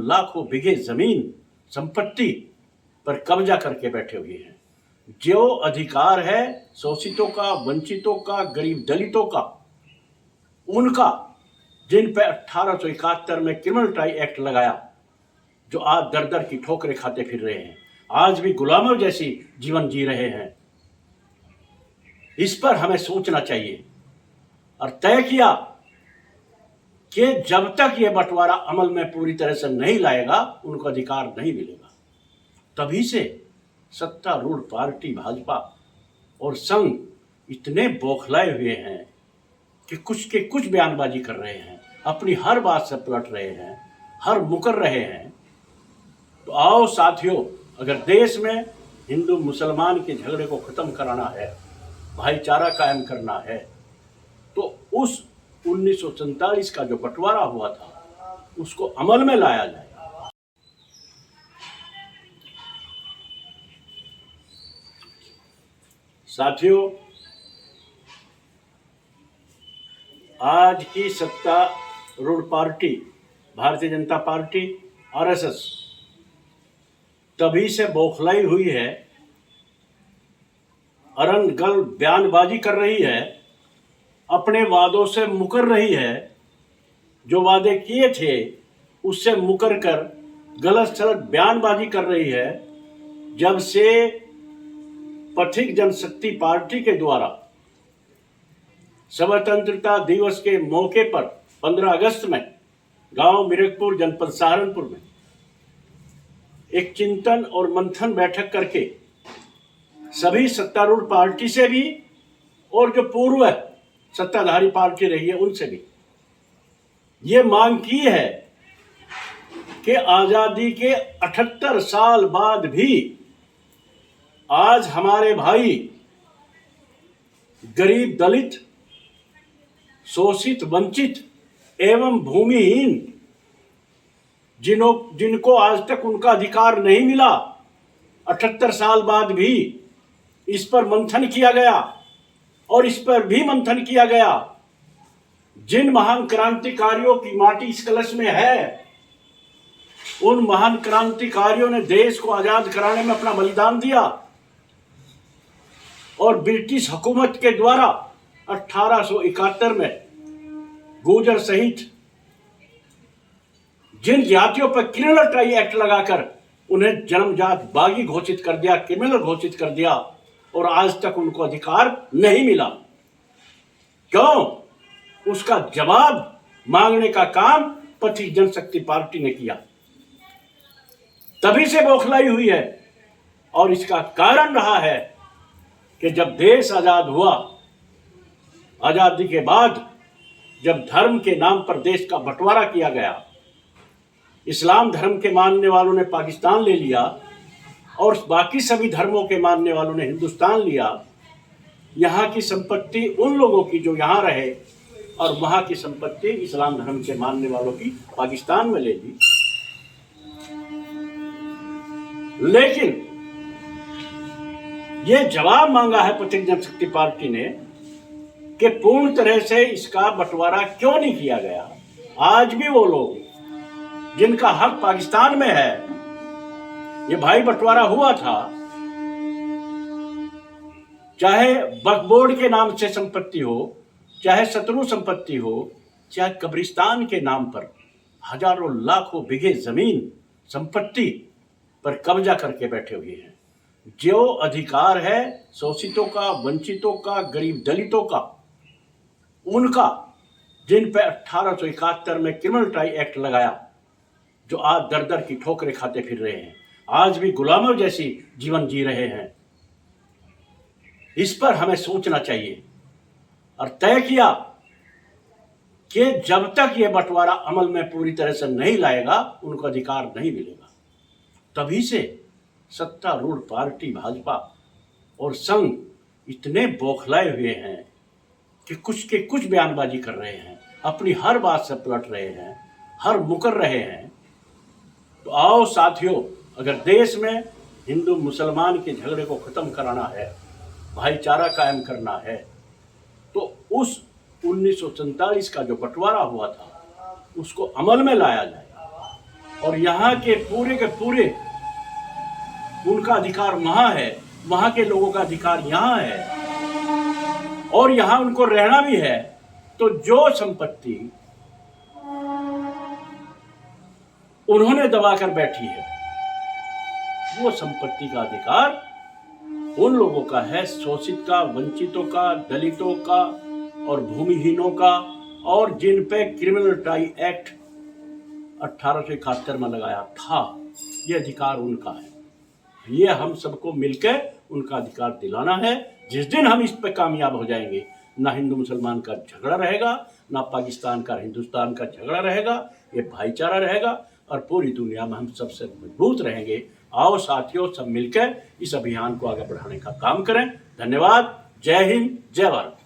लाखों बीघे जमीन संपत्ति पर कब्जा करके बैठे हुए हैं। जो अधिकार है शोषितों का, वंचितों का, गरीब दलितों का, उनका, जिन पे 1871 में क्रिमिनल ट्राई एक्ट लगाया, जो आज दर दर की ठोकरें खाते फिर रहे हैं, आज भी गुलामों जैसी जीवन जी रहे हैं, इस पर हमें सोचना चाहिए और तय किया कि जब तक ये बंटवारा अमल में पूरी तरह से नहीं लाएगा उनको अधिकार नहीं मिलेगा। तभी से सत्तारूढ़ पार्टी भाजपा और संघ इतने बौखलाए हुए हैं कि कुछ के कुछ बयानबाजी कर रहे हैं, अपनी हर बात से पलट रहे हैं, हर मुकर रहे हैं। तो आओ साथियों, अगर देश में हिंदू मुसलमान के झगड़े को खत्म कराना है, भाईचारा कायम करना है, तो उस 1947 का जो बंटवारा हुआ था उसको अमल में लाया जाए। साथियों, आज की सत्तारूढ़ party Bharatiya Janata party RSS तभी से बौखलाई हुई है, अरनगल बयानबाजी कर रही है, अपने वादों से मुकर रही है, जो वादे किए थे उससे मुकर कर गलत सलत बयानबाजी कर रही है। जब से पथिक जनशक्ति पार्टी के द्वारा स्वतंत्रता दिवस के मौके पर 15 अगस्त में गांव मिरकपुर जनपद सहारनपुर में एक चिंतन और मंथन बैठक करके सभी सत्तारूढ़ पार्टी से भी और जो पूर्व सत्ताधारी पार्टी रही है उनसे भी ये मांग की है कि आजादी के 78 साल बाद भी आज हमारे भाई गरीब दलित, शोषित, वंचित एवं भूमिहीन, जिनको आज तक उनका अधिकार नहीं मिला, 78 साल बाद भी इस पर मंथन किया गया और इस पर भी मंथन किया गया। जिन महान क्रांतिकारियों की माटी इस कलश में है, उन महान क्रांतिकारियों ने देश को आजाद कराने में अपना बलिदान दिया और ब्रिटिश हुकूमत के द्वारा 1871 में गुर्जर सहित जिन जातियों पर क्रिमिनल ट्राई एक्ट लगाकर उन्हें जन्मजात बागी घोषित कर दिया, क्रिमिनल घोषित कर दिया और आज तक उनको अधिकार नहीं मिला। क्यों? उसका जवाब मांगने का काम पथिक जनशक्ति पार्टी ने किया, तभी से बौखलाई हुई है। और इसका कारण रहा है कि जब देश आजाद हुआ, आजादी के बाद जब धर्म के नाम पर देश का बंटवारा किया गया, इस्लाम धर्म के मानने वालों ने पाकिस्तान ले लिया और बाकी सभी धर्मों के मानने वालों ने हिंदुस्तान लिया। यहाँ की संपत्ति उन लोगों की जो यहाँ रहे और वहाँ की संपत्ति इस्लाम धर्म के मानने वालों की पाकिस्तान में ले ली। लेकिन ये जवाब मांगा है पथिक जनशक्ति पार्टी ने कि पूर्ण तरह से इसका बंटवारा क्यों नहीं किया गया। आज भी वो लोग जिनका हक पाकिस्तान में है, ये भाई बंटवारा हुआ था, चाहे वक्फ बोर्ड के नाम से संपत्ति हो, चाहे शत्रु संपत्ति हो, चाहे कब्रिस्तान के नाम पर हजारों लाखों बीघे जमीन संपत्ति पर कब्जा करके बैठे हुए हैं। जो अधिकार है शोषितों का, वंचितों का, गरीब दलितों का, उनका, जिन पे 1871 में क्रिमिनल ट्राई एक्ट लगाया, जो आज दर दर की ठोकरें खाते फिर रहे हैं, आज भी गुलामों जैसी जीवन जी रहे हैं, इस पर हमें सोचना चाहिए और तय किया कि जब तक ये बंटवारा अमल में पूरी तरह से नहीं लाएगा उनको अधिकार नहीं मिलेगा। तभी से सत्तारूढ़ पार्टी भाजपा और संघ इतने बौखलाए हुए हैं कि कुछ के कुछ बयानबाजी कर रहे हैं, अपनी हर बात से पलट रहे हैं, हर मुकर रहे हैं। तो आओ साथियों, अगर देश में हिंदू मुसलमान के झगड़े को खत्म कराना है, भाईचारा कायम करना है, तो उस 1947 का जो बंटवारा हुआ था उसको अमल में लाया जाए। और यहाँ के पूरे उनका अधिकार वहां है, वहां के लोगों का अधिकार यहाँ है और यहाँ उनको रहना भी है। तो जो संपत्ति उन्होंने दबाकर बैठी है, वो संपत्ति का अधिकार उन लोगों का है, शोषित का, वंचितों का, दलितों का और भूमिहीनों का, और जिन पे क्रिमिनल ट्राई एक्ट 1871 में लगाया था, ये अधिकार उनका है। ये हम सबको मिलकर उनका अधिकार दिलाना है। जिस दिन हम इस पे कामयाब हो जाएंगे, ना हिंदू मुसलमान का झगड़ा रहेगा, ना पाकिस्तान का हिंदुस्तान का झगड़ा रहेगा, ये भाईचारा रहेगा और पूरी दुनिया में हम सबसे मजबूत रहेंगे। आओ साथियों, सब मिलकर इस अभियान को आगे बढ़ाने का काम करें। धन्यवाद। जय हिंद, जय भारत।